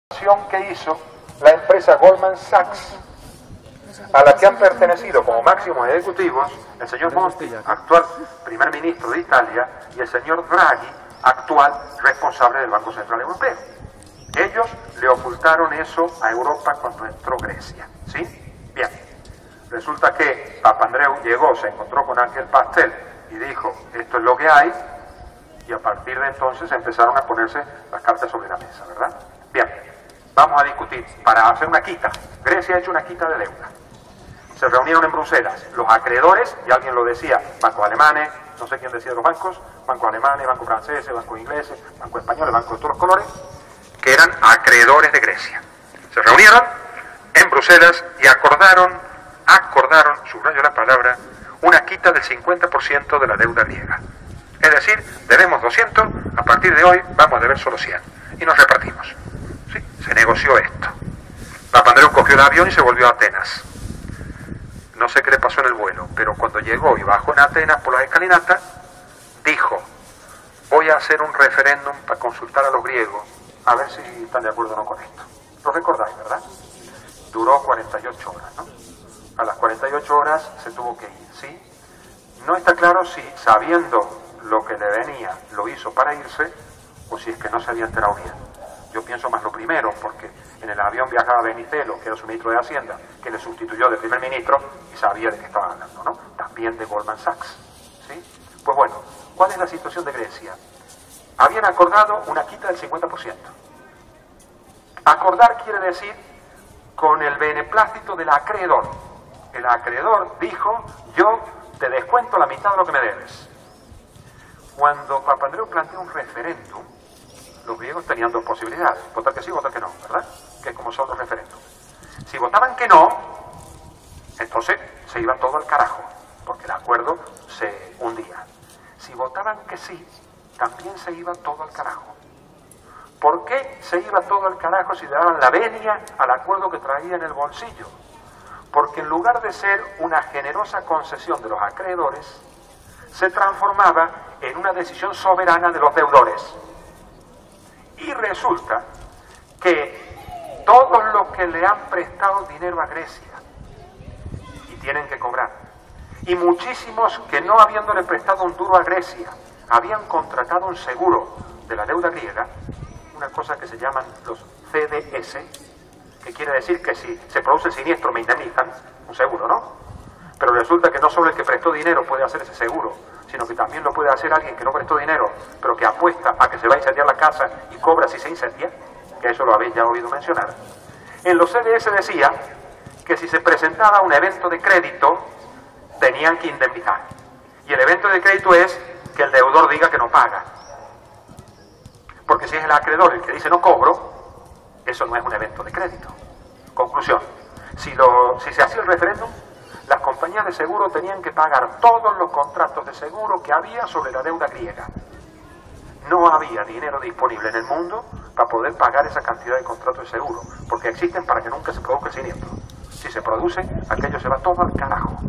que hizo la empresa Goldman Sachs, a la que han pertenecido como máximos ejecutivos el señor Monti, actual primer ministro de Italia, y el señor Draghi, actual responsable del Banco Central Europeo. Ellos le ocultaron eso a Europa cuando entró Grecia, ¿sí? Bien, resulta que Papandreou llegó, se encontró con Ángel Pastel y dijo, esto es lo que hay, y a partir de entonces empezaron a ponerse las cartas sobre la mesa, ¿verdad? Bien, vamos a discutir, para hacer una quita. Grecia ha hecho una quita de deuda. Se reunieron en Bruselas los acreedores, y alguien lo decía, bancos alemanes, no sé quién decía de los bancos, bancos alemanes, bancos franceses, bancos ingleses, bancos españoles, bancos de todos los colores, que eran acreedores de Grecia. Se reunieron en Bruselas y acordaron, subrayo la palabra, una quita del 50% de la deuda griega. Es decir, debemos 200, a partir de hoy vamos a deber solo 100. Y nos repartimos. ¿Sí? Se negoció esto. Papandreou cogió el avión y se volvió a Atenas. No sé qué le pasó en el vuelo, pero cuando llegó y bajó en Atenas por las escalinatas, dijo, voy a hacer un referéndum para consultar a los griegos, a ver si están de acuerdo o no con esto. Lo recordáis, ¿verdad? Duró 48 horas, ¿no? A las 48 horas se tuvo que ir, ¿sí? No está claro si, sabiendo lo que le venía, lo hizo para irse, o si es que no se había enterado bien. Yo pienso más lo primero, porque en el avión viajaba Venizelos, que era su ministro de Hacienda, que le sustituyó de primer ministro y sabía de qué estaba hablando, ¿no? También de Goldman Sachs, ¿sí? Pues bueno, ¿cuál es la situación de Grecia? Habían acordado una quita del 50%. Acordar quiere decir con el beneplácito del acreedor. El acreedor dijo, yo te descuento la mitad de lo que me debes. Cuando Papandreou planteó un referéndum, los griegos tenían dos posibilidades, votar que sí o votar que no, ¿verdad? Que es como son los referéndums. Si votaban que no, entonces se iba todo al carajo, porque el acuerdo se hundía. Si votaban que sí, también se iba todo al carajo. ¿Por qué se iba todo al carajo si le daban la venia al acuerdo que traía en el bolsillo? Porque en lugar de ser una generosa concesión de los acreedores, se transformaba en una decisión soberana de los deudores. Y resulta que todos los que le han prestado dinero a Grecia y tienen que cobrar, y muchísimos que no habiéndole prestado un duro a Grecia, habían contratado un seguro de la deuda griega, una cosa que se llaman los CDS, que quiere decir que si se produce el siniestro me indemnizan, un seguro, ¿no? Pero resulta que no solo el que prestó dinero puede hacer ese seguro, sino que también lo puede hacer alguien que no prestó dinero, pero que apuesta a que se va a incendiar la casa y cobra si se incendia, que eso lo habéis ya oído mencionar. En los CDS decía que si se presentaba un evento de crédito, tenían que indemnizar. Y el evento de crédito es que el deudor diga que no paga. Porque si es el acreedor el que dice no cobro, eso no es un evento de crédito. Conclusión, si se hacía el referéndum, las compañías de seguro tenían que pagar todos los contratos de seguro que había sobre la deuda griega. No había dinero disponible en el mundo para poder pagar esa cantidad de contratos de seguro, porque existen para que nunca se produzca el siniestro. Si se produce, aquello se va todo al carajo.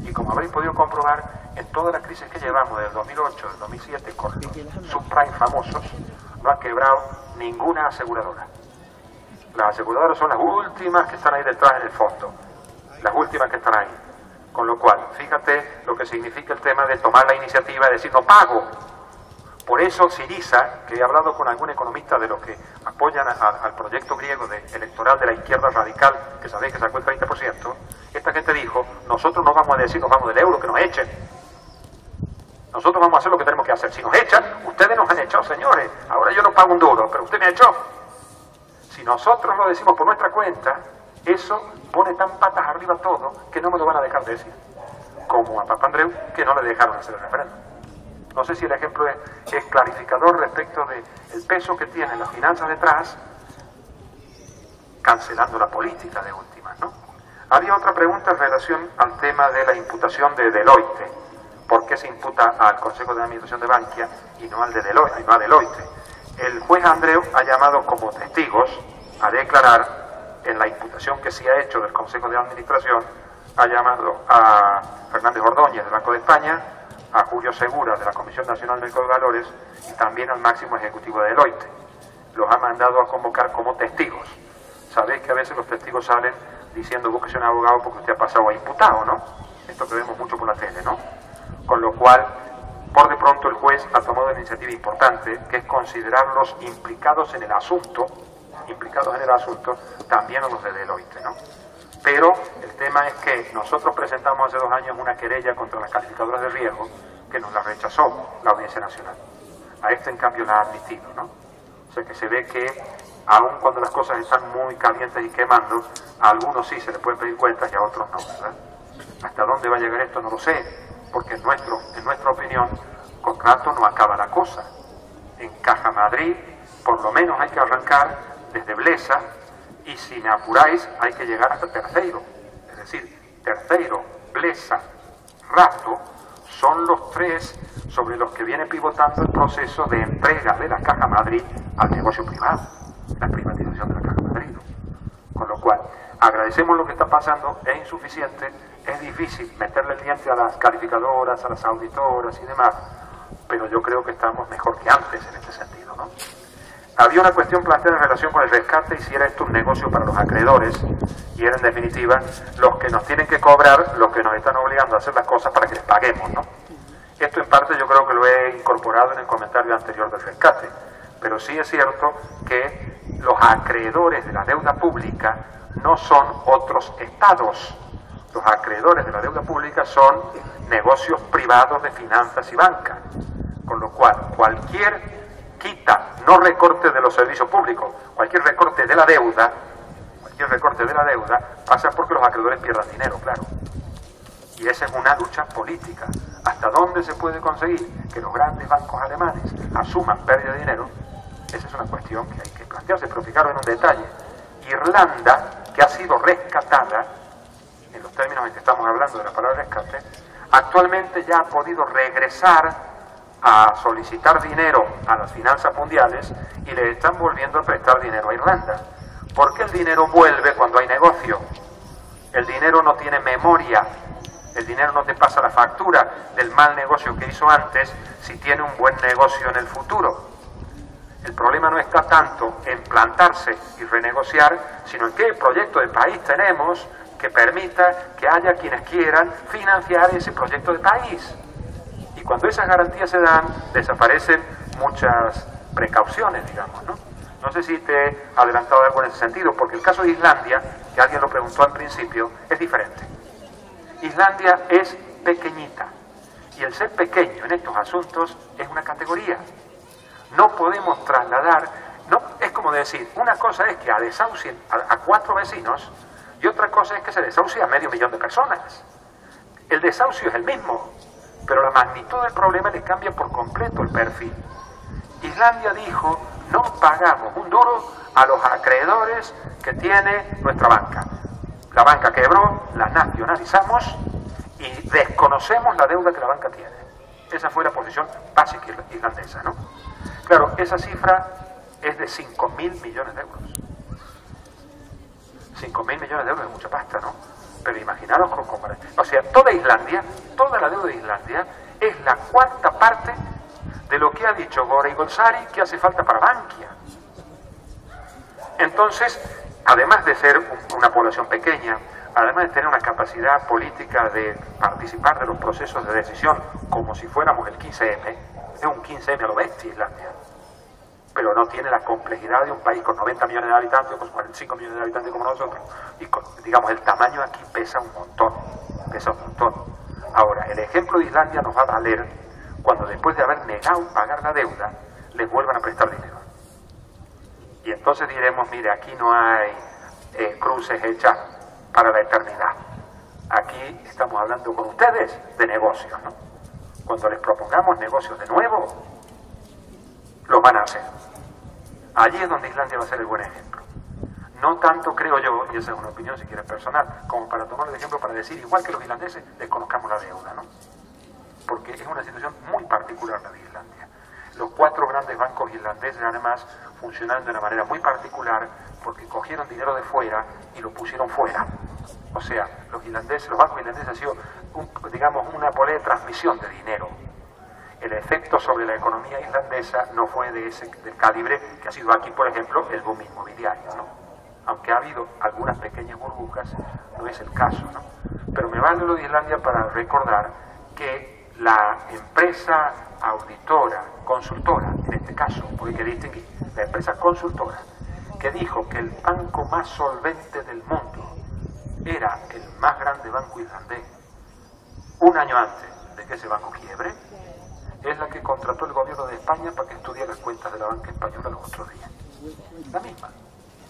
Y como habréis podido comprobar, en toda la crisis que llevamos del 2008, del 2007, con los subprime famosos, no ha quebrado ninguna aseguradora. Las aseguradoras son las últimas que están ahí detrás en el fondo. Las últimas que están ahí. Con lo cual, fíjate lo que significa el tema de tomar la iniciativa y decir no pago. Por eso Syriza, que he hablado con algún economista de los que apoyan al proyecto griego electoral de la izquierda radical, que sabéis que sacó el 30%, esta gente dijo, nosotros no vamos a decir nos vamos del euro, que nos echen. Nosotros vamos a hacer lo que tenemos que hacer. Si nos echan, ustedes nos han echado, señores. Ahora yo no pago un duro, pero usted me echó. Si nosotros lo decimos por nuestra cuenta, eso pone tan patas arriba todo que no me lo van a dejar decir. Como a Papandreou, que no le dejaron hacer el referéndum. No sé si el ejemplo es clarificador respecto del peso que tienen las finanzas detrás, cancelando la política de últimas, ¿no? Había otra pregunta en relación al tema de la imputación de Deloitte. ¿Por qué se imputa al Consejo de Administración de Bankia y no al de Deloitte, y no a Deloitte? El juez Andreu ha llamado como testigos a declarar en la imputación que se ha hecho del Consejo de Administración, ha llamado a Fernández Ordóñez del Banco de España, a Julio Segura de la Comisión Nacional del Mercado de Valores y también al máximo ejecutivo de Deloitte. los ha mandado a convocar como testigos. Sabéis que a veces los testigos salen diciendo búsquese un abogado porque usted ha pasado a imputado, ¿no? Esto que vemos mucho por la tele, ¿no? Con lo cual, por de pronto el juez ha tomado una iniciativa importante, que es considerarlos implicados en el asunto, también a los de Deloitte, ¿no? Pero el tema es que nosotros presentamos hace 2 años una querella contra las calificadoras de riesgo que nos la rechazó la Audiencia Nacional. A este, en cambio, la ha admitido, ¿no? O sea que se ve que, aun cuando las cosas están muy calientes y quemando, a algunos sí se les pueden pedir cuentas y a otros no, ¿verdad? ¿Hasta dónde va a llegar esto? No lo sé, porque en nuestra opinión, con rato no acaba la cosa. En Caja Madrid, por lo menos hay que arrancar desde Blesa, y si me apuráis, hay que llegar hasta Terceiro. Es decir, Terceiro, Blesa, Rato, son los 3 sobre los que viene pivotando el proceso de entrega de la Caja Madrid al negocio privado, la privatización de la Caja Madrid, ¿no? Con lo cual, agradecemos lo que está pasando, es insuficiente, es difícil meterle el diente a las calificadoras, a las auditoras y demás, pero yo creo que estamos mejor que antes en este sentido, ¿no? Había una cuestión planteada en relación con el rescate y si era esto un negocio para los acreedores, y era en definitiva los que nos tienen que cobrar, los que nos están obligando a hacer las cosas para que les paguemos, ¿no? Esto en parte yo creo que lo he incorporado en el comentario anterior del rescate, pero sí es cierto que los acreedores de la deuda pública no son otros estados. Los acreedores de la deuda pública son negocios privados de finanzas y banca, con lo cual cualquier no recorte de los servicios públicos, cualquier recorte de la deuda pasa porque los acreedores pierdan dinero, claro. Y esa es una lucha política. ¿Hasta dónde se puede conseguir que los grandes bancos alemanes asuman pérdida de dinero? Esa es una cuestión que hay que plantearse, pero fijaros en un detalle. Irlanda, que ha sido rescatada, en los términos en que estamos hablando de la palabra rescate, actualmente ya ha podido regresar a solicitar dinero a las finanzas mundiales y le están volviendo a prestar dinero a Irlanda. ¿Por qué el dinero vuelve cuando hay negocio? El dinero no tiene memoria, el dinero no te pasa la factura del mal negocio que hizo antes si tiene un buen negocio en el futuro. El problema no está tanto en plantarse y renegociar, sino en qué proyecto de país tenemos que permita que haya quienes quieran financiar ese proyecto de país. Y cuando esas garantías se dan, desaparecen muchas precauciones, digamos, ¿no? No sé si te he adelantado algo en ese sentido, porque el caso de Islandia, que alguien lo preguntó al principio, es diferente. Islandia es pequeñita, y el ser pequeño en estos asuntos es una categoría. No podemos trasladar, no, es como decir, una cosa es que desahucien a 4 vecinos, y otra cosa es que se desahucie a 500.000 de personas. El desahucio es el mismo, pero la magnitud del problema le cambia por completo el perfil. Islandia dijo, no pagamos un duro a los acreedores que tiene nuestra banca. La banca quebró, la nacionalizamos y desconocemos la deuda que la banca tiene. Esa fue la posición básica islandesa, ¿no? Claro, esa cifra es de 5.000 millones de euros. 5.000 millones de euros es mucha pasta, ¿no? Pero imaginaros cómo... O sea, toda Islandia, toda la deuda de Islandia, es la 4ª parte de lo que ha dicho Gore Golsari que hace falta para Bankia. Entonces, además de ser una población pequeña, además de tener una capacidad política de participar de los procesos de decisión como si fuéramos el 15M, es un 15M a lo bestia Islandia, pero no tiene la complejidad de un país con 90 millones de habitantes o con 45 millones de habitantes como nosotros, y digamos, el tamaño aquí pesa un montón, Ahora, el ejemplo de Islandia nos va a valer cuando después de haber negado pagar la deuda, les vuelvan a prestar dinero. Y entonces diremos, mire, aquí no hay cruces hechas para la eternidad. Aquí estamos hablando con ustedes de negocios, ¿no? Cuando les propongamos negocios de nuevo, los van a hacer. Allí es donde Islandia va a ser el buen ejemplo. No tanto creo yo, y esa es una opinión si quieres personal, como para tomarlo de ejemplo para decir, igual que los islandeses, desconozcamos la deuda, ¿no? Porque es una situación muy particular la de Islandia. Los 4 grandes bancos irlandeses además funcionaron de una manera muy particular porque cogieron dinero de fuera y lo pusieron fuera. O sea, los bancos irlandeses han sido, digamos, una polea de transmisión de dinero. el efecto sobre la economía islandesa no fue del calibre que ha sido aquí, por ejemplo, el boom inmobiliario, ¿no? Aunque ha habido algunas pequeñas burbujas, no es el caso, ¿no? Pero me vale lo de Islandia para recordar que la empresa auditora, consultora, en este caso, porque hay que distinguir, la empresa consultora, que dijo que el banco más solvente del mundo era el más grande banco islandés, un año antes de que ese banco quiebre, es la que contrató el gobierno de España para que estudie las cuentas de la banca española los otros días. La misma.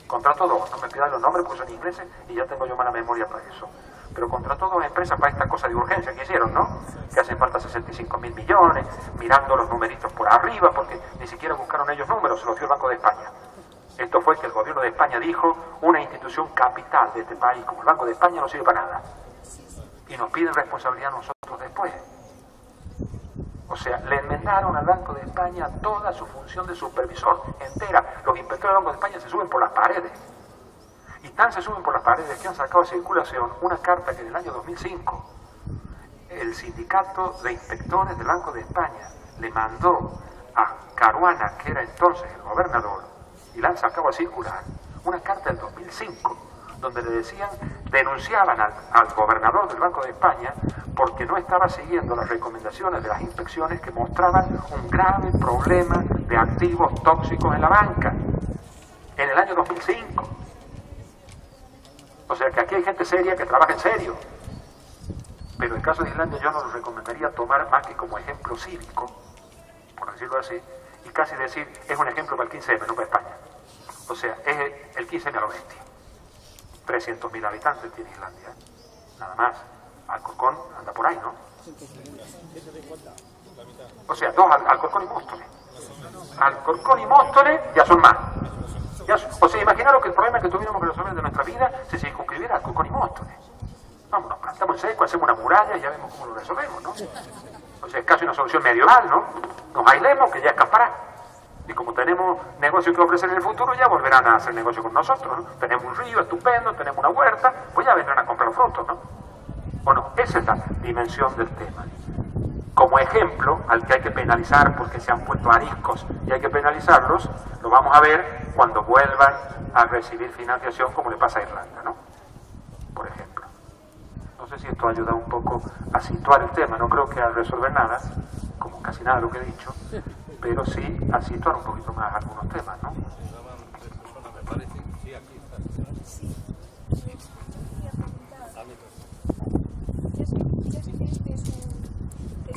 Contrató dos, no me pidan los nombres porque son ingleses y ya tengo yo mala memoria para eso. Pero contrató dos empresas para esta cosa de urgencia que hicieron, ¿no? Que hacen falta 65.000 millones, mirando los numeritos por arriba, porque ni siquiera buscaron ellos números, se los dio el Banco de España. Esto fue que el gobierno de España dijo, una institución capital de este país como el Banco de España no sirve para nada. Y nos piden responsabilidad a nosotros después. O sea, le enmendaron al Banco de España toda su función de supervisor entera. Los inspectores del Banco de España se suben por las paredes. Y tan se suben por las paredes que han sacado a circulación una carta que en el año 2005 el sindicato de inspectores del Banco de España le mandó a Caruana, que era entonces el gobernador, y la han sacado a circular, una carta del 2005, donde le decían, denunciaban al gobernador del Banco de España porque no estaba siguiendo las recomendaciones de las inspecciones que mostraban un grave problema de activos tóxicos en la banca, en el año 2005. O sea que aquí hay gente seria que trabaja en serio. Pero en el caso de Islandia yo no lo recomendaría tomar más que como ejemplo cívico, por decirlo así, y casi decir, es un ejemplo para el 15M, no para España. O sea, es el 15M a lo bestia. 300.000 habitantes tiene Islandia, nada más. Alcorcón anda por ahí, ¿no? O sea, dos, Alcorcón y Móstoles. Alcorcón y Móstoles ya son más. O sea, imaginaros que el problema que tuviéramos que resolver de nuestra vida se circunscribiera a Alcorcón y Móstoles. Vamos, nos plantamos en seco, hacemos una muralla y ya vemos cómo lo resolvemos, ¿no? O sea, es casi una solución medieval, ¿no? Nos aislemos, que ya escapará. Y como tenemos negocio que ofrecer en el futuro, ya volverán a hacer negocio con nosotros, ¿no? Tenemos un río estupendo, tenemos una huerta, pues ya vendrán a comprar frutos, ¿no? Bueno, esa es la dimensión del tema. Como ejemplo, al que hay que penalizar porque se han puesto ariscos y hay que penalizarlos, lo vamos a ver cuando vuelvan a recibir financiación, como le pasa a Irlanda, ¿no? Por ejemplo. No sé si esto ayuda un poco a situar el tema, no creo que a resolver nada, como casi nada de lo que he dicho, pero sí a situar un poquito más algunos temas, ¿no?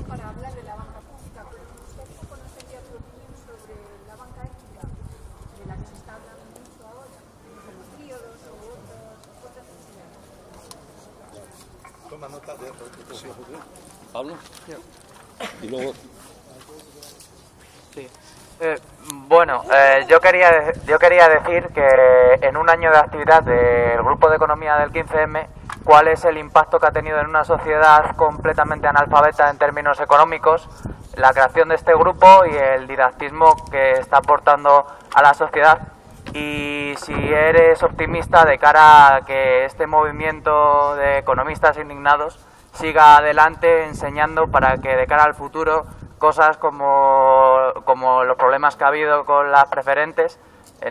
Para hablar de la banca pública, pero me gustaría conocer ya tu opinión sobre la banca ética, de la que se está hablando mucho ahora, de los tríodos o otras entidades. Toma nota de eso. Sí. Pablo. Y luego. Sí. Yo quería decir que en un año de actividad del Grupo de Economía del 15M, ¿cuál es el impacto que ha tenido en una sociedad completamente analfabeta en términos económicos la creación de este grupo y el didactismo que está aportando a la sociedad? Y si eres optimista de cara a que este movimiento de economistas indignados siga adelante enseñando para que de cara al futuro cosas como los problemas que ha habido con las preferentes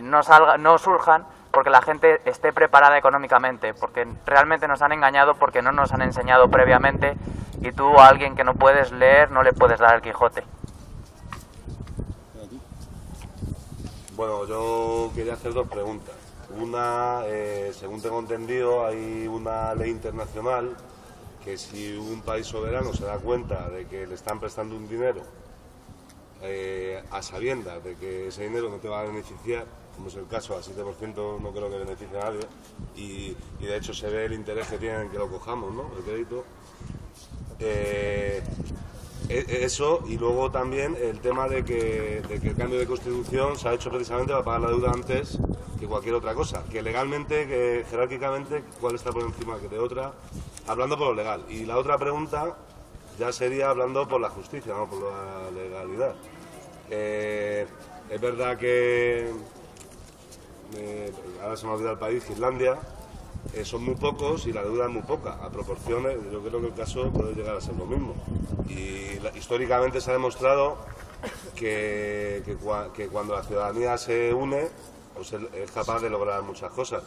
no surjan, porque la gente esté preparada económicamente, porque realmente nos han engañado, porque no nos han enseñado previamente, y tú a alguien que no puedes leer no le puedes dar el Quijote. Bueno, yo quería hacer dos preguntas. Una, según tengo entendido, hay una ley internacional que si un país soberano se da cuenta de que le están prestando un dinero a sabiendas de que ese dinero no te va a beneficiar, como es el caso, al 7% no creo que beneficie a nadie, y de hecho se ve el interés que tienen que lo cojamos, ¿no?, el crédito. Eso, y luego también el tema de que el cambio de constitución se ha hecho precisamente para pagar la deuda antes que cualquier otra cosa, que legalmente, que jerárquicamente, cuál está por encima que de otra, hablando por lo legal. Y la otra pregunta ya sería hablando por la justicia, no por la legalidad. Es verdad que ahora se me ha olvidado el país, Islandia, son muy pocos y la deuda es muy poca. A proporciones, yo creo que el caso puede llegar a ser lo mismo. Y históricamente se ha demostrado que cuando la ciudadanía se une, pues es capaz de lograr muchas cosas.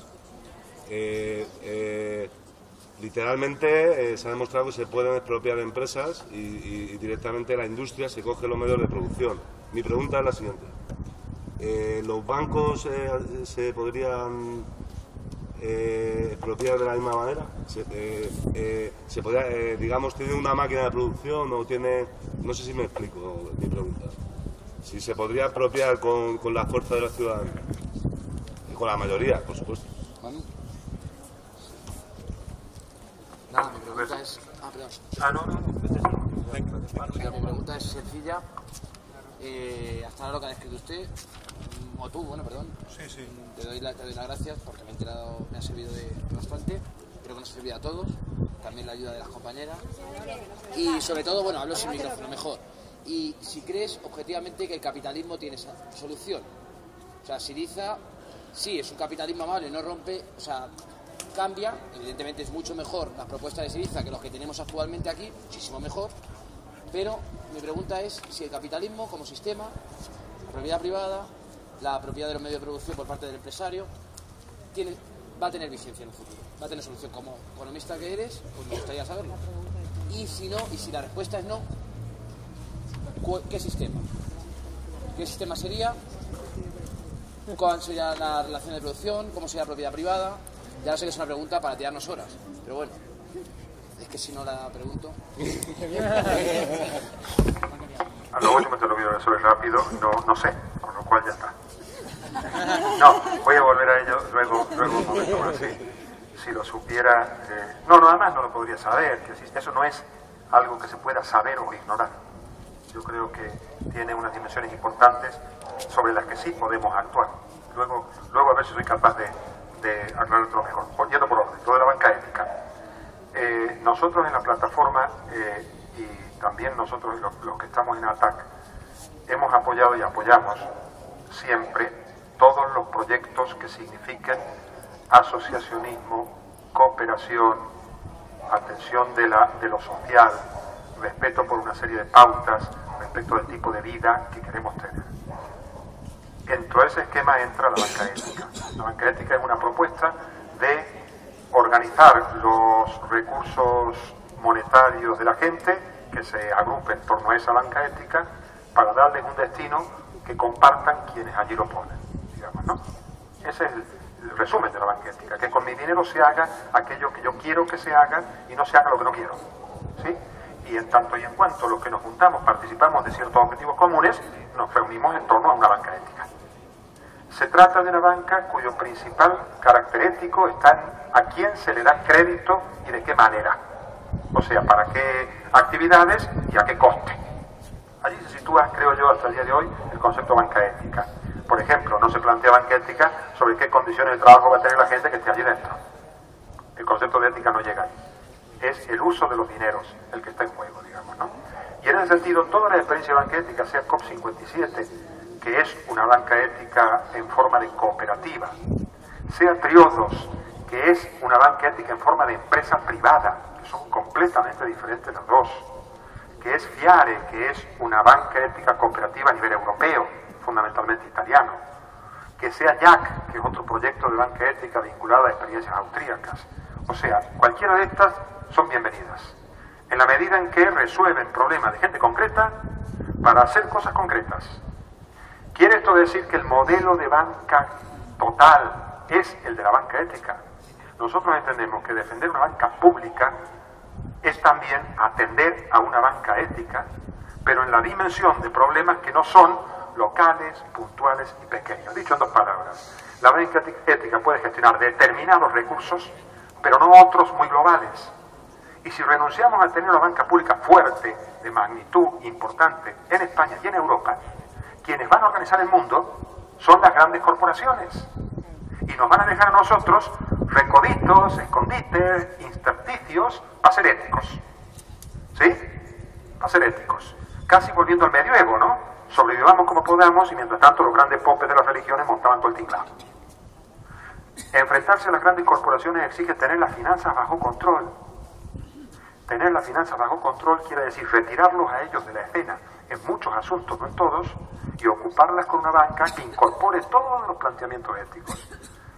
Literalmente se ha demostrado que se pueden expropiar empresas y directamente la industria se coge los medios de producción. Mi pregunta es la siguiente. ¿Los bancos se podrían expropiar de la misma manera? ¿Se podría, digamos, tiene una máquina de producción o tiene... No sé si me explico mi pregunta. Si se podría expropiar con la fuerza de la ciudadanía. Y con la mayoría, por supuesto. Manu. Nada, mi pregunta es... perdón. Mi pregunta es sencilla. Hasta ahora lo que ha descrito usted, o tú, bueno, perdón. Sí. Te doy las gracias porque me ha servido de bastante. Creo que nos ha servido a todos. También la ayuda de las compañeras. Y sobre todo, bueno, hablo sin micrófono, mejor. Y si crees objetivamente que el capitalismo tiene esa solución. O sea, Syriza, sí, es un capitalismo amable, no rompe, o sea, cambia. Evidentemente es mucho mejor la propuesta de Syriza que los que tenemos actualmente aquí, muchísimo mejor. Pero mi pregunta es si el capitalismo como sistema, la propiedad privada, la propiedad de los medios de producción por parte del empresario, va a tener vigencia en el futuro, va a tener solución. Como economista que eres, pues me gustaría saberlo. Y si no, y si la respuesta es no, ¿qué sistema? ¿Qué sistema sería? ¿Cuál sería la relación de producción? ¿Cómo sería la propiedad privada? Ya sé que es una pregunta para tirarnos horas, pero bueno, es que si no la pregunto... A lo último te lo voy a resolver rápido, no sé, con lo cual ya está. No, voy a volver a ello luego un momento más. Si lo supiera... además no lo podría saber, que eso no es algo que se pueda saber o ignorar. Yo creo que tiene unas dimensiones importantes sobre las que sí podemos actuar. Luego a ver si soy capaz de aclararlo mejor. Yendo por orden, lo de la banca ética. Nosotros en la plataforma y también nosotros los que estamos en ATAC hemos apoyado y apoyamos siempre todos los proyectos que signifiquen asociacionismo, cooperación, atención de lo social, respeto por una serie de pautas, respecto del tipo de vida que queremos tener. Dentro de ese esquema entra la banca ética. La banca ética es una propuesta de organizar los recursos monetarios de la gente que se agrupe en torno a esa banca ética para darles un destino que compartan quienes allí lo ponen, digamos, ¿no? Ese es el resumen de la banca ética, que con mi dinero se haga aquello que yo quiero que se haga y no se haga lo que no quiero, ¿sí? Y en tanto y en cuanto los que nos juntamos participamos de ciertos objetivos comunes, nos reunimos en torno a una banca ética. Se trata de una banca cuyo principal carácter ético está en a quién se le da crédito y de qué manera. O sea, para qué actividades y a qué coste. Allí se sitúa, creo yo, hasta el día de hoy, el concepto de banca ética. Por ejemplo, no se plantea banca ética sobre qué condiciones de trabajo va a tener la gente que esté allí dentro. El concepto de ética no llega ahí. Es el uso de los dineros el que está en juego, digamos, ¿no? Y en ese sentido, toda la experiencia de banca ética, sea COP57, que es una banca ética en forma de cooperativa, sea Triodos, que es una banca ética en forma de empresa privada, que son completamente diferentes las dos, que es Fiare, que es una banca ética cooperativa a nivel europeo, fundamentalmente italiano, que sea JAC, que es otro proyecto de banca ética vinculado a experiencias austríacas. O sea, cualquiera de estas son bienvenidas, en la medida en que resuelven problemas de gente concreta para hacer cosas concretas. ¿Quiere esto decir que el modelo de banca total es el de la banca ética? Nosotros entendemos que defender una banca pública es también atender a una banca ética, pero en la dimensión de problemas que no son locales, puntuales y pequeños. Dicho en dos palabras, la banca ética puede gestionar determinados recursos, pero no otros muy globales. Y si renunciamos a tener una banca pública fuerte, de magnitud importante, en España y en Europa, quienes van a organizar el mundo son las grandes corporaciones. Y nos van a dejar a nosotros recoditos, escondites, intersticios, para ser éticos. ¿Sí? Para ser éticos. Casi volviendo al medioevo, ¿no? Sobrevivamos como podamos y mientras tanto los grandes popes de las religiones montaban todo el tinglado. Enfrentarse a las grandes corporaciones exige tener las finanzas bajo control. Tener las finanzas bajo control quiere decir retirarlos a ellos de la escena en muchos asuntos, no en todos, y ocuparlas con una banca que incorpore todos los planteamientos éticos.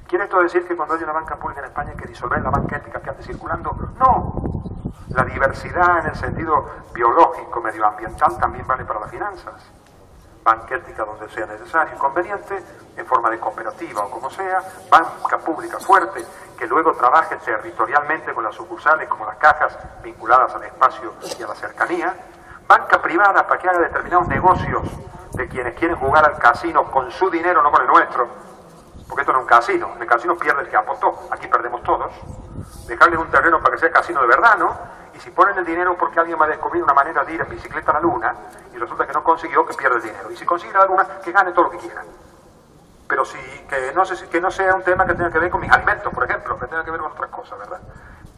¿Quiere esto decir que cuando hay una banca pública en España hay que disolver la banca ética que ande circulando? No. La diversidad en el sentido biológico, medioambiental, también vale para las finanzas. Banca ética donde sea necesario y conveniente, en forma de cooperativa o como sea, banca pública fuerte, que luego trabaje territorialmente con las sucursales como las cajas vinculadas al espacio y a la cercanía, banca privada para que haga determinados negocios de quienes quieren jugar al casino con su dinero, no con el nuestro, porque esto no es un casino, en el casino pierde el que apostó, aquí perdemos todos, dejarles un terreno para que sea casino de verdad, ¿no? Y si ponen el dinero porque alguien va a descubrir una manera de ir en bicicleta a la luna y resulta que no consiguió, que pierde el dinero. Y si consigue la luna, que gane todo lo que quiera. Pero sí, que no sea un tema que tenga que ver con mis alimentos, por ejemplo, que tenga que ver con otras cosas, ¿verdad?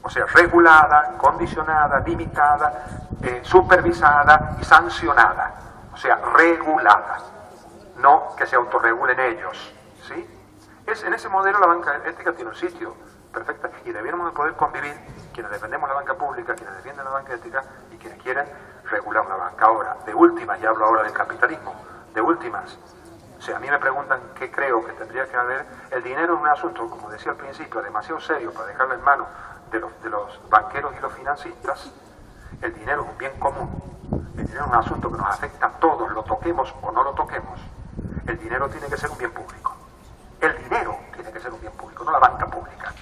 O sea, regulada, condicionada, limitada, supervisada y sancionada. O sea, regulada. No que se autorregulen ellos, ¿sí? En ese modelo la banca ética tiene un sitio perfecta y debiéramos de poder convivir quienes defendemos la banca pública, quienes defienden la banca ética y quienes quieren regular la banca. Ahora, de últimas, y hablo ahora del capitalismo, de últimas, o sea, a mí me preguntan qué creo que tendría que haber. El dinero es un asunto, como decía al principio, demasiado serio para dejarlo en manos de los banqueros y los financistas. El dinero es un bien común, el dinero es un asunto que nos afecta a todos, lo toquemos o no lo toquemos. El dinero tiene que ser un bien público. El dinero tiene que ser un bien público, no la banca pública.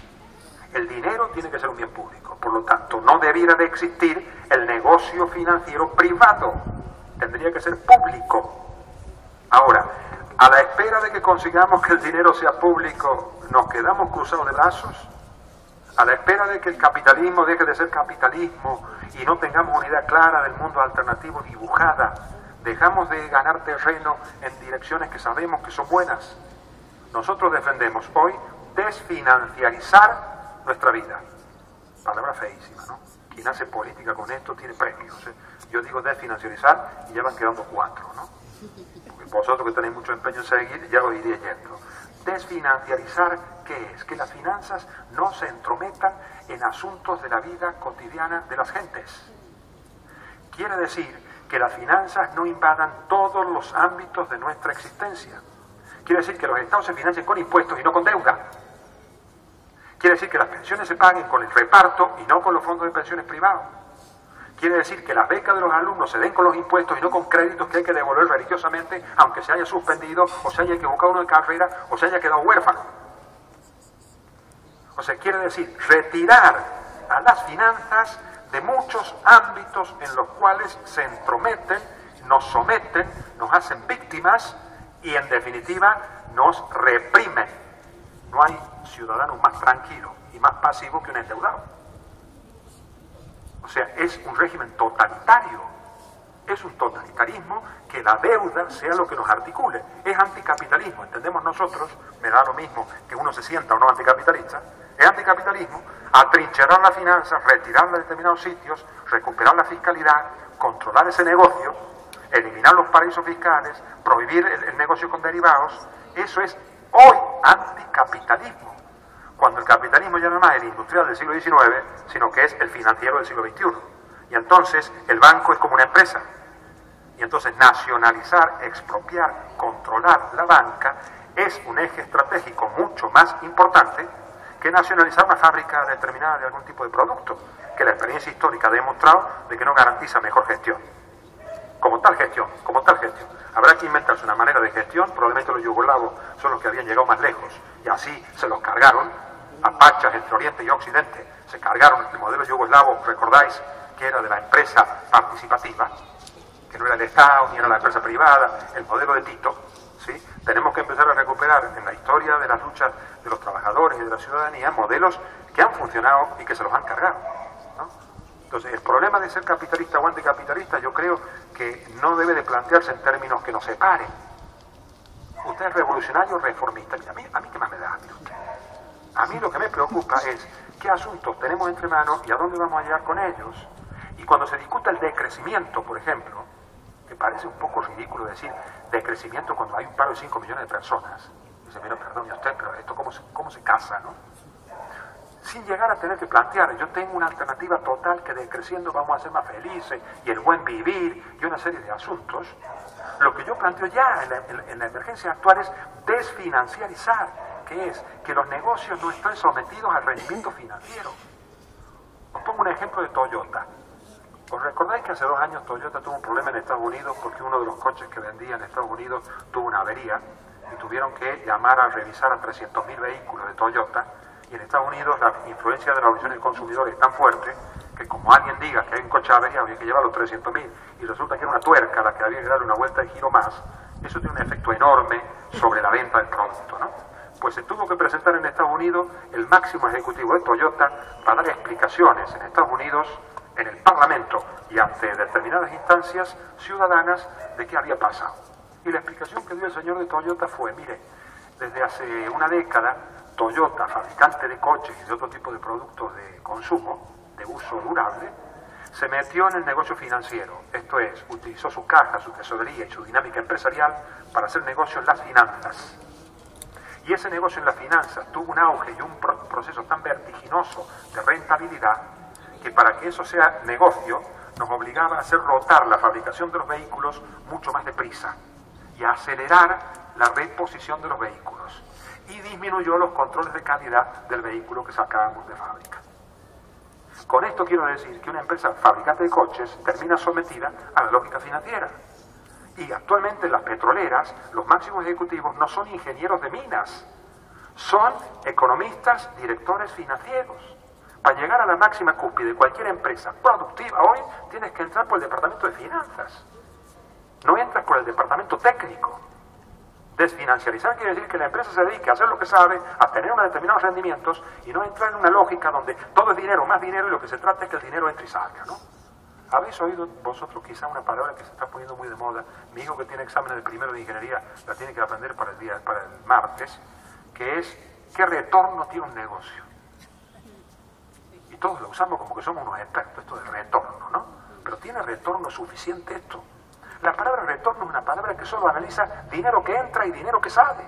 El dinero tiene que ser un bien público, por lo tanto no debiera de existir el negocio financiero privado, tendría que ser público. Ahora, a la espera de que consigamos que el dinero sea público, ¿nos quedamos cruzados de brazos? A la espera de que el capitalismo deje de ser capitalismo y no tengamos una idea clara del mundo alternativo dibujada, dejamos de ganar terreno en direcciones que sabemos que son buenas. Nosotros defendemos hoy desfinanciarizar nuestra vida. Palabra feísima, ¿no? Quien hace política con esto tiene premios. Yo digo desfinanciarizar y ya van quedando 4, ¿no? Porque vosotros que tenéis mucho empeño en seguir, ya lo iría yendo. Desfinanciarizar, ¿qué es? Que las finanzas no se entrometan en asuntos de la vida cotidiana de las gentes. Quiere decir que las finanzas no invadan todos los ámbitos de nuestra existencia. Quiere decir que los estados se financien con impuestos y no con deuda. Quiere decir que las pensiones se paguen con el reparto y no con los fondos de pensiones privados. Quiere decir que las becas de los alumnos se den con los impuestos y no con créditos que hay que devolver religiosamente, aunque se haya suspendido, o se haya equivocado uno de carrera, o se haya quedado huérfano. O sea, quiere decir retirar a las finanzas de muchos ámbitos en los cuales se entrometen, nos someten, nos hacen víctimas y en definitiva nos reprimen. No hay ciudadano más tranquilo y más pasivo que un endeudado. O sea, es un régimen totalitario. Es un totalitarismo que la deuda sea lo que nos articule. Es anticapitalismo, entendemos nosotros, me da lo mismo que uno se sienta o no anticapitalista, es anticapitalismo atrincherar la finanza, retirarla de determinados sitios, recuperar la fiscalidad, controlar ese negocio, eliminar los paraísos fiscales, prohibir el negocio con derivados. Eso es hoy anticapitalismo, cuando el capitalismo ya no es más el industrial del siglo XIX, sino que es el financiero del siglo XXI. Y entonces el banco es como una empresa. Y entonces nacionalizar, expropiar, controlar la banca es un eje estratégico mucho más importante que nacionalizar una fábrica determinada de algún tipo de producto, que la experiencia histórica ha demostrado de que no garantiza mejor gestión. Como tal gestión. Habrá que inventarse una manera de gestión, probablemente los yugoslavos son los que habían llegado más lejos, y así se los cargaron, a pachas entre Oriente y Occidente, se cargaron el modelo yugoslavo, recordáis, que era de la empresa participativa, que no era el Estado ni era la empresa privada, el modelo de Tito, ¿sí? Tenemos que empezar a recuperar en la historia de las luchas de los trabajadores y de la ciudadanía modelos que han funcionado y que se los han cargado, ¿no? Entonces, el problema de ser capitalista o anticapitalista yo creo que no debe de plantearse en términos que nos separen. Usted es revolucionario o reformista. A mí qué más me da, mire usted. A mí lo que me preocupa es qué asuntos tenemos entre manos y a dónde vamos a llegar con ellos. Y cuando se discuta el decrecimiento, por ejemplo, que parece un poco ridículo decir decrecimiento cuando hay un paro de 5 millones de personas, Dice, mira, perdone usted, pero esto cómo se casa, ¿no? Sin llegar a tener que plantear, yo tengo una alternativa total que decreciendo vamos a ser más felices, y el buen vivir, y una serie de asuntos. Lo que yo planteo ya en la emergencia actual es desfinanciarizar, que es que los negocios no estén sometidos al rendimiento financiero. Os pongo un ejemplo de Toyota. ¿Os recordáis que hace 2 años Toyota tuvo un problema en Estados Unidos porque uno de los coches que vendía en Estados Unidos tuvo una avería y tuvieron que llamar a revisar a 300.000 vehículos de Toyota? Y en Estados Unidos la influencia de la Organización del Consumidor es tan fuerte que como alguien diga que hay un coche averiado habría que llevar los 300.000 y resulta que era una tuerca la que había que darle una vuelta de giro más, eso tiene un efecto enorme sobre la venta del producto, ¿no? Pues se tuvo que presentar en Estados Unidos el máximo ejecutivo de Toyota para dar explicaciones en Estados Unidos, en el Parlamento y ante determinadas instancias ciudadanas de qué había pasado. Y la explicación que dio el señor de Toyota fue, mire, desde hace una década Toyota, fabricante de coches y de otro tipo de productos de consumo, de uso durable, se metió en el negocio financiero, esto es, utilizó su caja, su tesorería y su dinámica empresarial para hacer negocio en las finanzas. Y ese negocio en las finanzas tuvo un auge y un proceso tan vertiginoso de rentabilidad que para que eso sea negocio nos obligaba a hacer rotar la fabricación de los vehículos mucho más deprisa y a acelerar la reposición de los vehículos. Y disminuyó los controles de calidad del vehículo que sacábamos de fábrica. Con esto quiero decir que una empresa fabricante de coches termina sometida a la lógica financiera. Y actualmente las petroleras, los máximos ejecutivos no son ingenieros de minas, son economistas, directores financieros. Para llegar a la máxima cúspide de cualquier empresa productiva hoy tienes que entrar por el departamento de finanzas, no entras por el departamento técnico. Desfinanciarizar quiere decir que la empresa se dedique a hacer lo que sabe, a tener unos determinados rendimientos y no entrar en una lógica donde todo es dinero, más dinero, y lo que se trata es que el dinero entre y salga, ¿no? ¿Habéis oído vosotros quizá una palabra que se está poniendo muy de moda? Mi hijo que tiene examen de primero de ingeniería la tiene que aprender para el martes, que es ¿qué retorno tiene un negocio? Y todos lo usamos como que somos unos expertos, esto del retorno, ¿no? Pero ¿tiene retorno suficiente esto? La palabra retorno es una palabra que solo analiza dinero que entra y dinero que sale.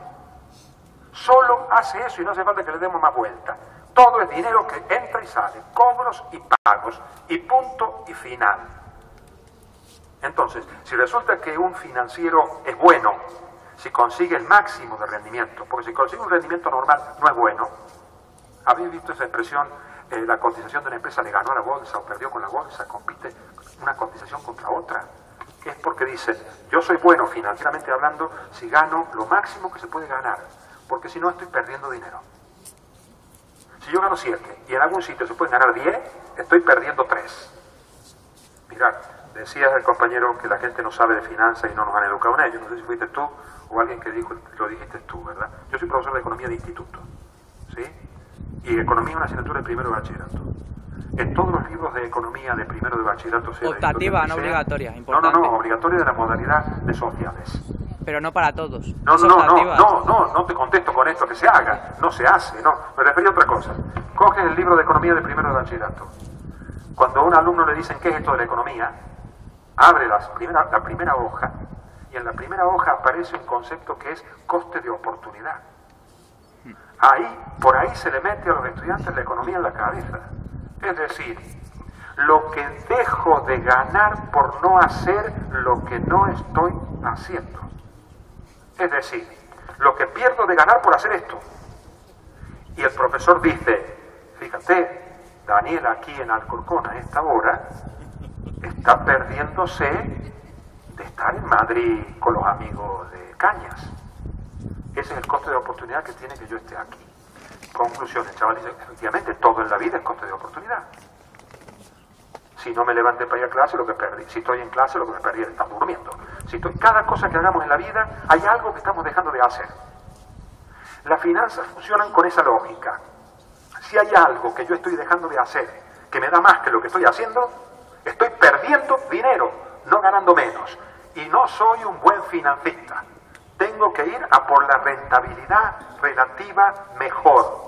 Solo hace eso y no hace falta que le demos más vuelta. Todo es dinero que entra y sale, cobros y pagos, y punto y final. Entonces, si resulta que un financiero es bueno, si consigue el máximo de rendimiento, porque si consigue un rendimiento normal no es bueno. ¿Habéis visto esa expresión? La cotización de una empresa le ganó a la bolsa o perdió con la bolsa, compite una cotización contra otra. Es porque dicen, yo soy bueno financieramente hablando si gano lo máximo que se puede ganar, porque si no estoy perdiendo dinero. Si yo gano 7 y en algún sitio se pueden ganar 10, estoy perdiendo 3. Mirad, decías el compañero que la gente no sabe de finanzas y no nos han educado en ello. No sé si fuiste tú o alguien que dijo, lo dijiste tú, ¿verdad? Yo soy profesor de economía de instituto, ¿sí? Y economía es una asignatura de primero de bachillerato. En todos los libros de economía de primero de bachillerato... Optativa, no obligatoria, importante. No, obligatoria de la modalidad de sociales. Pero no para todos. No te contesto con esto que se haga, no se hace, no. Me refería a otra cosa. Coges el libro de economía de primero de bachillerato. Cuando a un alumno le dicen qué es esto de la economía, abre la primera hoja y en la primera hoja aparece un concepto que es coste de oportunidad. Por ahí se le mete a los estudiantes la economía en la cabeza. Es decir, lo que dejo de ganar por no hacer lo que no estoy haciendo. Es decir, lo que pierdo de ganar por hacer esto. Y el profesor dice, fíjate, Daniel aquí en Alcorcón a esta hora está perdiéndose de estar en Madrid con los amigos de Cañas. Ese es el coste de oportunidad que tiene que yo esté aquí. Conclusiones, chavales, efectivamente, todo en la vida es coste de oportunidad. Si no me levanté para ir a clase, lo que perdí. Si estoy en clase, lo que me perdí es estar durmiendo. Cada cosa que hagamos en la vida, hay algo que estamos dejando de hacer. Las finanzas funcionan con esa lógica. Si hay algo que yo estoy dejando de hacer, que me da más que lo que estoy haciendo, estoy perdiendo dinero, no ganando menos. Y no soy un buen financista. Tengo que ir a por la rentabilidad relativa mejor.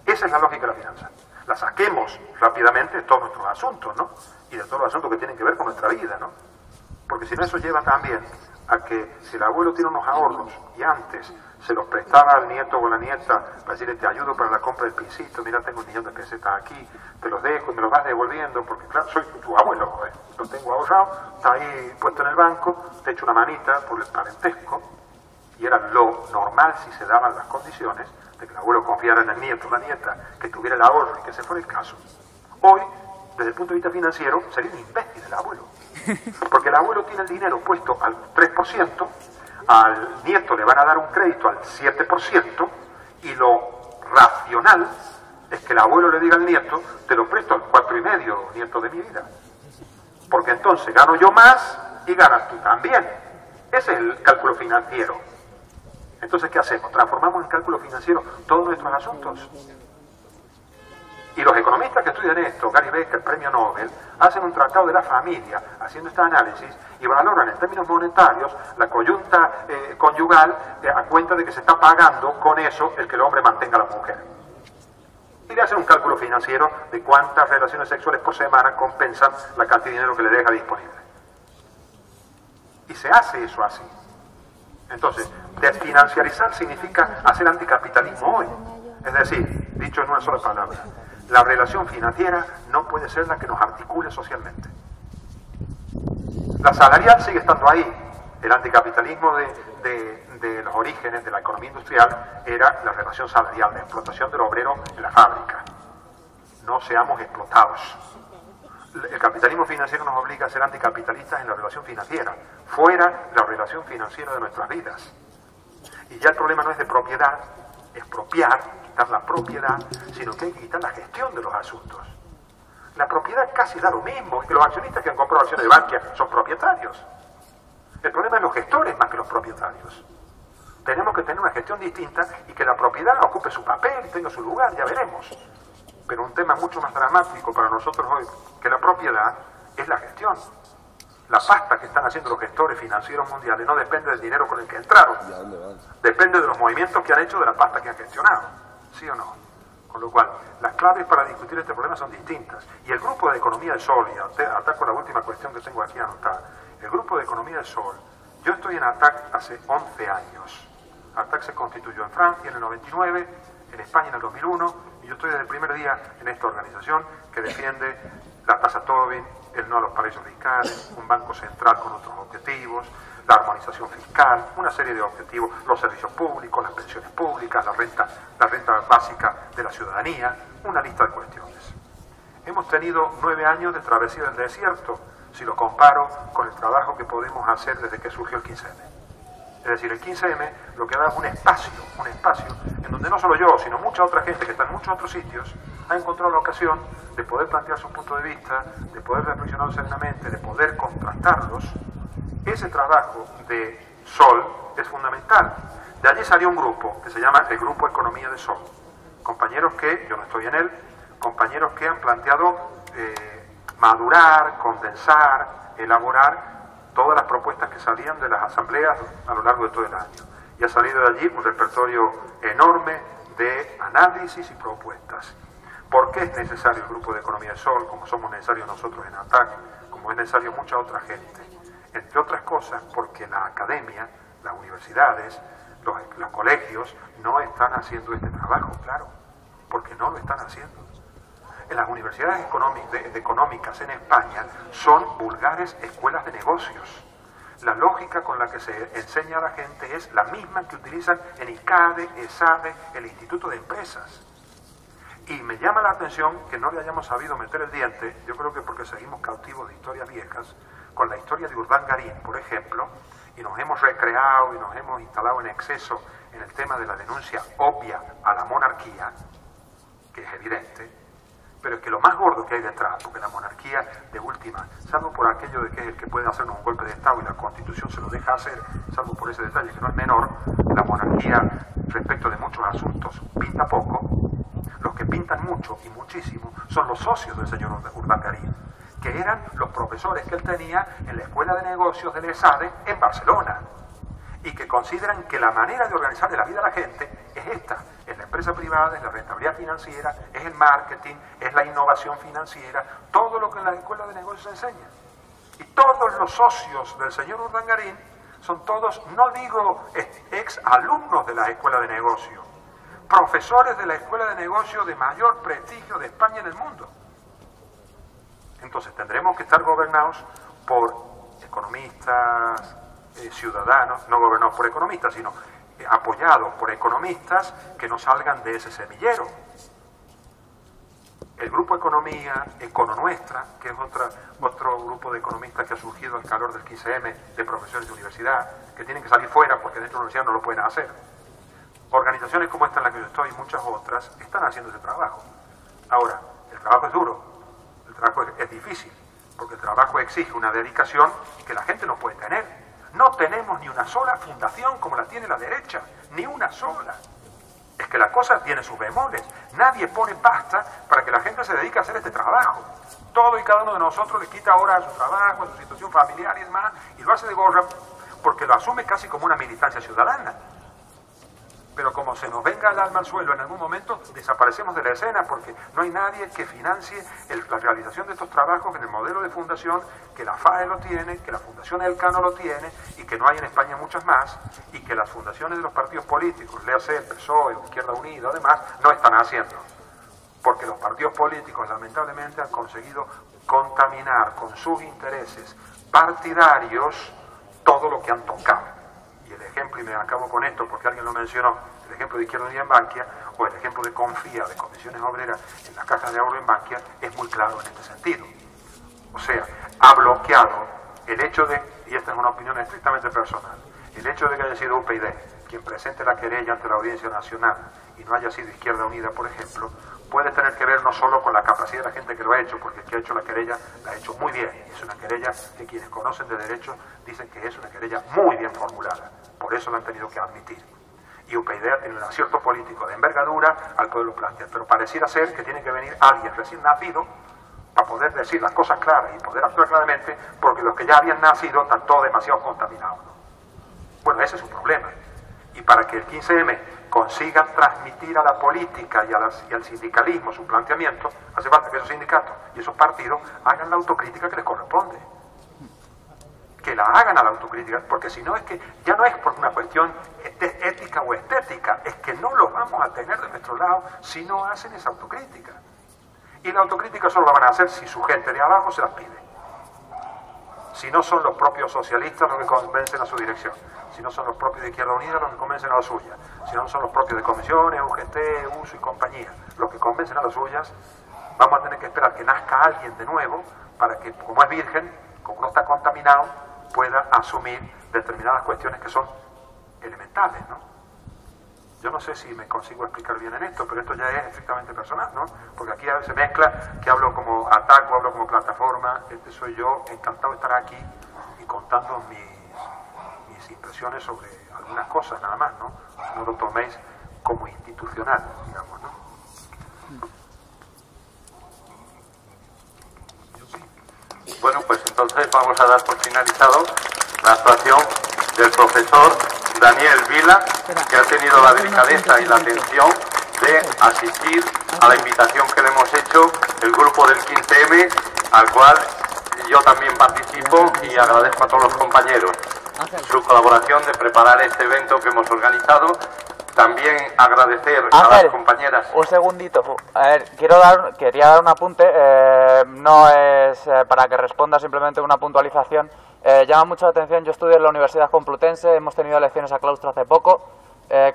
Esa es la lógica de la finanza. La saquemos rápidamente de todos nuestros asuntos, ¿no? Y de todos los asuntos que tienen que ver con nuestra vida, ¿no? Porque si no, eso lleva también a que si el abuelo tiene unos ahorros y antes se los prestaba al nieto o a la nieta para decirle, te ayudo para la compra del pincito, mira, tengo 1.000.000 de pesetas aquí, te los dejo y me los vas devolviendo, porque claro, soy tu abuelo, lo tengo ahorrado, está ahí puesto en el banco, te echo una manita por el parentesco, y era lo normal si se daban las condiciones de que el abuelo confiara en el nieto o la nieta, que tuviera el ahorro y que ese fuera el caso. Hoy, desde el punto de vista financiero, sería un imbécil el abuelo, porque el abuelo tiene el dinero puesto al 3%, al nieto le van a dar un crédito al 7%, y lo racional es que el abuelo le diga al nieto, te lo presto al 4,5, nieto de mi vida, porque entonces gano yo más y ganas tú también. Ese es el cálculo financiero. Entonces, ¿qué hacemos? Transformamos en cálculo financiero todos nuestros asuntos. Y los economistas que estudian esto, Gary Becker, premio Nobel, hacen un tratado de la familia, haciendo este análisis, y valoran en términos monetarios la coyunta conyugal a cuenta de que se está pagando con eso el que el hombre mantenga a la mujer. Y le hacen un cálculo financiero de cuántas relaciones sexuales por semana compensan la cantidad de dinero que le deja disponible. Y se hace eso así. Entonces, desfinanciarizar significa hacer anticapitalismo hoy. Es decir, dicho en una sola palabra, la relación financiera no puede ser la que nos articule socialmente. La salarial sigue estando ahí. El anticapitalismo de los orígenes de la economía industrial era la relación salarial, la explotación del obrero en la fábrica. No seamos explotados. El capitalismo financiero nos obliga a ser anticapitalistas en la relación financiera, fuera la relación financiera de nuestras vidas. Y ya el problema no es de propiedad, expropiar, quitar la propiedad, sino que hay que quitar la gestión de los asuntos. La propiedad casi da lo mismo, que los accionistas que han comprado acciones de Bankia son propietarios. El problema es los gestores más que los propietarios. Tenemos que tener una gestión distinta y que la propiedad ocupe su papel y tenga su lugar, ya veremos. Pero un tema mucho más dramático para nosotros hoy que la propiedad es la gestión. La pasta que están haciendo los gestores financieros mundiales no depende del dinero con el que entraron, depende de los movimientos que han hecho de la pasta que han gestionado, ¿sí o no? Con lo cual, las claves para discutir este problema son distintas. Y el Grupo de Economía del Sol, y ataco la última cuestión que tengo aquí anotada, el Grupo de Economía del Sol, yo estoy en ATTAC hace 11 años. ATTAC se constituyó en Francia en el 99, en España en el 2001, y yo estoy desde el primer día en esta organización que defiende la tasa Tobin, el no a los paraísos fiscales, un banco central con otros objetivos, la armonización fiscal, una serie de objetivos, los servicios públicos, las pensiones públicas, la renta básica de la ciudadanía, una lista de cuestiones. Hemos tenido 9 años de travesía del desierto, si lo comparo con el trabajo que podemos hacer desde que surgió el 15M. Es decir, el 15M lo que da es un espacio en donde no solo yo, sino mucha otra gente que está en muchos otros sitios, ha encontrado la ocasión de poder plantear su punto de vista, de poder reflexionar serenamente, de poder contrastarlos. Ese trabajo de Sol es fundamental. De allí salió un grupo que se llama el Grupo Economía de Sol. Compañeros que, yo no estoy en él, compañeros que han planteado madurar, condensar, elaborar todas las propuestas que salían de las asambleas a lo largo de todo el año. Y ha salido de allí un repertorio enorme de análisis y propuestas. ¿Por qué es necesario el Grupo de Economía del Sol, como somos necesarios nosotros en ATTAC, como es necesario mucha otra gente? Entre otras cosas, porque la academia, las universidades, los colegios no están haciendo este trabajo, claro, porque no lo están haciendo. En las universidades económicas en España son vulgares escuelas de negocios. La lógica con la que se enseña a la gente es la misma que utilizan en ICADE, ESADE, el Instituto de Empresas. Y me llama la atención que no le hayamos sabido meter el diente, yo creo que porque seguimos cautivos de historias viejas, con la historia de Urdangarín, por ejemplo, y nos hemos recreado y nos hemos instalado en exceso en el tema de la denuncia obvia a la monarquía, que es evidente, pero es que lo más gordo que hay detrás, porque la monarquía de última, salvo por aquello de que es el que puede hacernos un golpe de Estado y la Constitución se lo deja hacer, salvo por ese detalle que no es menor, la monarquía respecto de muchos asuntos pinta poco. Los que pintan mucho y muchísimo son los socios del señor Urdangarín, que eran los profesores que él tenía en la Escuela de Negocios del ESADE en Barcelona, y que consideran que la manera de organizar la vida de la gente es esta, es la empresa privada, es la rentabilidad financiera, es el marketing, es la innovación financiera, todo lo que en la Escuela de Negocios se enseña. Y todos los socios del señor Urdangarín son todos, no digo ex alumnos de la Escuela de Negocio, profesores de la Escuela de Negocio de mayor prestigio de España en el mundo. Entonces tendremos que estar gobernados por economistas, ciudadanos, no gobernados por economistas, sino apoyados por economistas que no salgan de ese semillero. El grupo Economía, Econonuestra, que es otro grupo de economistas que ha surgido al calor del 15M, de profesores de universidad, que tienen que salir fuera porque dentro de la universidad no lo pueden hacer. Organizaciones como esta en la que yo estoy y muchas otras están haciendo ese trabajo. Ahora, el trabajo es duro, el trabajo es difícil, porque el trabajo exige una dedicación que la gente no puede tener. No tenemos ni una sola fundación como la tiene la derecha, ni una sola. Es que la cosa tiene sus bemoles. Nadie pone pasta para que la gente se dedique a hacer este trabajo. Todo y cada uno de nosotros le quita ahora a su trabajo, a su situación familiar y demás, y lo hace de gorra porque lo asume casi como una militancia ciudadana. Pero como se nos venga el alma al suelo en algún momento, desaparecemos de la escena porque no hay nadie que financie la realización de estos trabajos en el modelo de fundación que la FAE lo tiene, que la Fundación Elcano lo tiene y que no hay en España muchas más, y que las fundaciones de los partidos políticos, léase el PSOE o Izquierda Unida, además, no están haciendo. Porque los partidos políticos lamentablemente han conseguido contaminar con sus intereses partidarios todo lo que han tocado. Y el ejemplo, y me acabo con esto porque alguien lo mencionó, el ejemplo de Izquierda Unida en Bankia o el ejemplo de Confía, de Comisiones Obreras en la Caja de Ahorro en Bankia, es muy claro en este sentido. O sea, ha bloqueado el hecho de, y esta es una opinión estrictamente personal, el hecho de que haya sido UPyD quien presente la querella ante la Audiencia Nacional y no haya sido Izquierda Unida, por ejemplo, puede tener que ver no solo con la capacidad de la gente que lo ha hecho, porque el que ha hecho la querella la ha hecho muy bien. Es una querella que quienes conocen de derecho dicen que es una querella muy bien formulada. Por eso la han tenido que admitir. Y UPyD ha tenido un acierto político de envergadura al poderlo plantear. Pero pareciera ser que tiene que venir alguien recién nacido para poder decir las cosas claras y poder actuar claramente, porque los que ya habían nacido están todos demasiado contaminados. Bueno, ese es un problema. Y para que el 15M consiga transmitir a la política y al sindicalismo su planteamiento, hace falta que esos sindicatos y esos partidos hagan la autocrítica que les corresponde. Que la hagan a la autocrítica, porque si no es que ya no es por una cuestión ética o estética, es que no los vamos a tener de nuestro lado si no hacen esa autocrítica. Y la autocrítica solo la van a hacer si su gente de abajo se las pide. Si no son los propios socialistas los que convencen a su dirección, si no son los propios de Izquierda Unida los que convencen a la suya, si no son los propios de comisiones, UGT, USO y compañía los que convencen a las suyas, vamos a tener que esperar que nazca alguien de nuevo para que, como es virgen, como no está contaminado, pueda asumir determinadas cuestiones que son elementales, ¿no? Yo no sé si me consigo explicar bien en esto, pero esto ya es estrictamente personal, ¿no? Porque aquí a veces se mezcla que hablo como ataco, hablo como plataforma. Este soy yo, encantado de estar aquí y contando mis impresiones sobre algunas cosas nada más, ¿no? No lo toméis como institucional, digamos, ¿no? Bueno, pues entonces vamos a dar por finalizado la actuación del profesor Daniel Vila, que ha tenido la delicadeza y la atención de asistir a la invitación que le hemos hecho el grupo del 15M, al cual yo también participo y agradezco a todos los compañeros su colaboración de preparar este evento que hemos organizado. También agradecer a las compañeras. Un segundito, a ver, quería dar un apunte, no es para que responda, simplemente una puntualización. Llama mucho la atención, yo estudio en la Universidad Complutense, hemos tenido elecciones a claustro hace poco,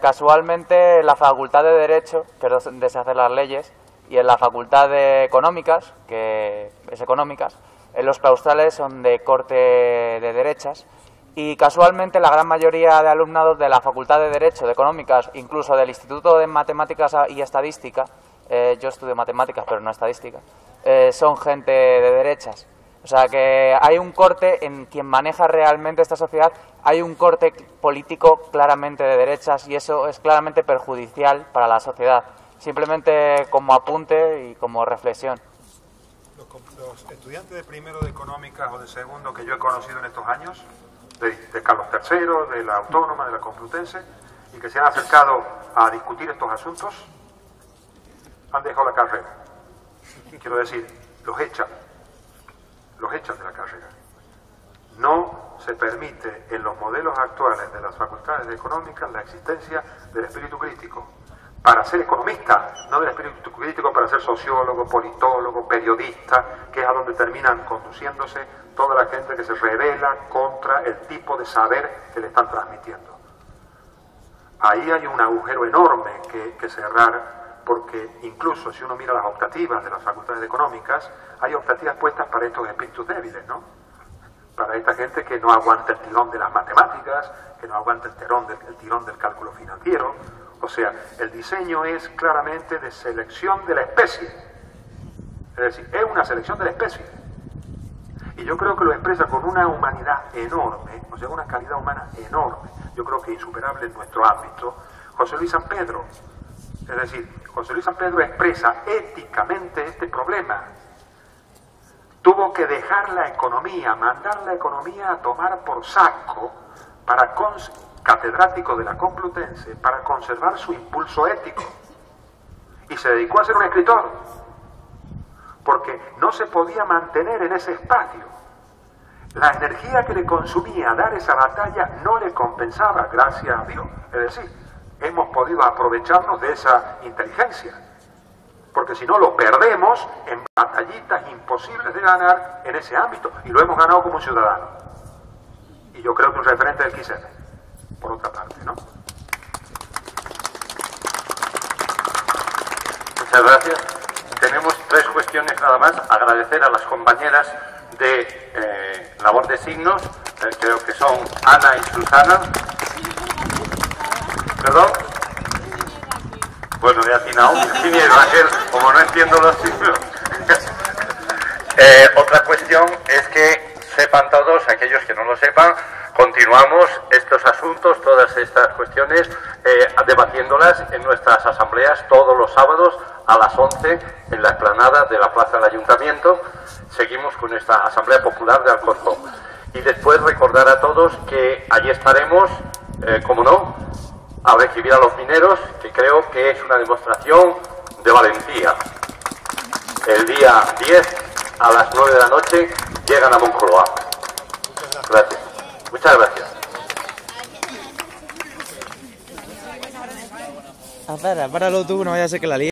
casualmente en la Facultad de Derecho, que es donde se hacen las leyes, y en la Facultad de Económicas, que es Económicas, los claustrales son de corte de derechas, y casualmente la gran mayoría de alumnados de la Facultad de Derecho, de Económicas, incluso del Instituto de Matemáticas y Estadística, yo estudio Matemáticas pero no Estadística, son gente de derechas. O sea que hay un corte en quien maneja realmente esta sociedad, hay un corte político claramente de derechas y eso es claramente perjudicial para la sociedad. Simplemente como apunte y como reflexión. Los estudiantes de primero de Económicas o de segundo que yo he conocido en estos años, de Carlos III, de la Autónoma, de la Complutense, y que se han acercado a discutir estos asuntos, han dejado la carrera. Quiero decir, los echan de la carrera. No se permite en los modelos actuales de las facultades económicas la existencia del espíritu crítico. Para ser economista, no del espíritu crítico para ser sociólogo, politólogo, periodista, que es a donde terminan conduciéndose toda la gente que se rebela contra el tipo de saber que le están transmitiendo. Ahí hay un agujero enorme que cerrar, porque incluso si uno mira las optativas de las facultades económicas, hay optativas puestas para estos espíritus débiles, ¿no? Para esta gente que no aguanta el tirón de las matemáticas, que no aguanta el tirón del cálculo financiero. O sea, el diseño es claramente de selección de la especie. Es decir, es una selección de la especie. Y yo creo que lo expresa con una humanidad enorme, o sea, una calidad humana enorme. Yo creo que insuperable en nuestro ámbito. José Luis San Pedro. Es decir, José Luis San Pedro expresa éticamente este problema. Tuvo que dejar la economía, mandar la economía a tomar por saco para catedrático de la Complutense para conservar su impulso ético, y se dedicó a ser un escritor porque no se podía mantener en ese espacio. La energía que le consumía dar esa batalla no le compensaba, gracias a Dios. Es decir, hemos podido aprovecharnos de esa inteligencia, porque si no lo perdemos en batallitas imposibles de ganar en ese ámbito, y lo hemos ganado como ciudadano. Y yo creo que un referente del XM, por otra parte, ¿no? Muchas gracias. Tenemos 3 cuestiones nada más. Agradecer a las compañeras de labor de signos, creo que son Ana y Susana. ¿Perdón? Bueno, he atinado. Sí, Raquel, como no entiendo los signos. Otra cuestión es que sepan todos, aquellos que no lo sepan, continuamos estos asuntos, todas estas cuestiones, debatiéndolas en nuestras asambleas todos los sábados a las 11 en la explanada de la Plaza del Ayuntamiento. Seguimos con esta Asamblea Popular de Alcorcón. Y después recordar a todos que allí estaremos, como no, a recibir a los mineros, que creo que es una demostración de valentía. El día 10 a las 9 de la noche llegan a Moncloa. Gracias. Muchas gracias. Páralo tú, no vaya a ser que la líe.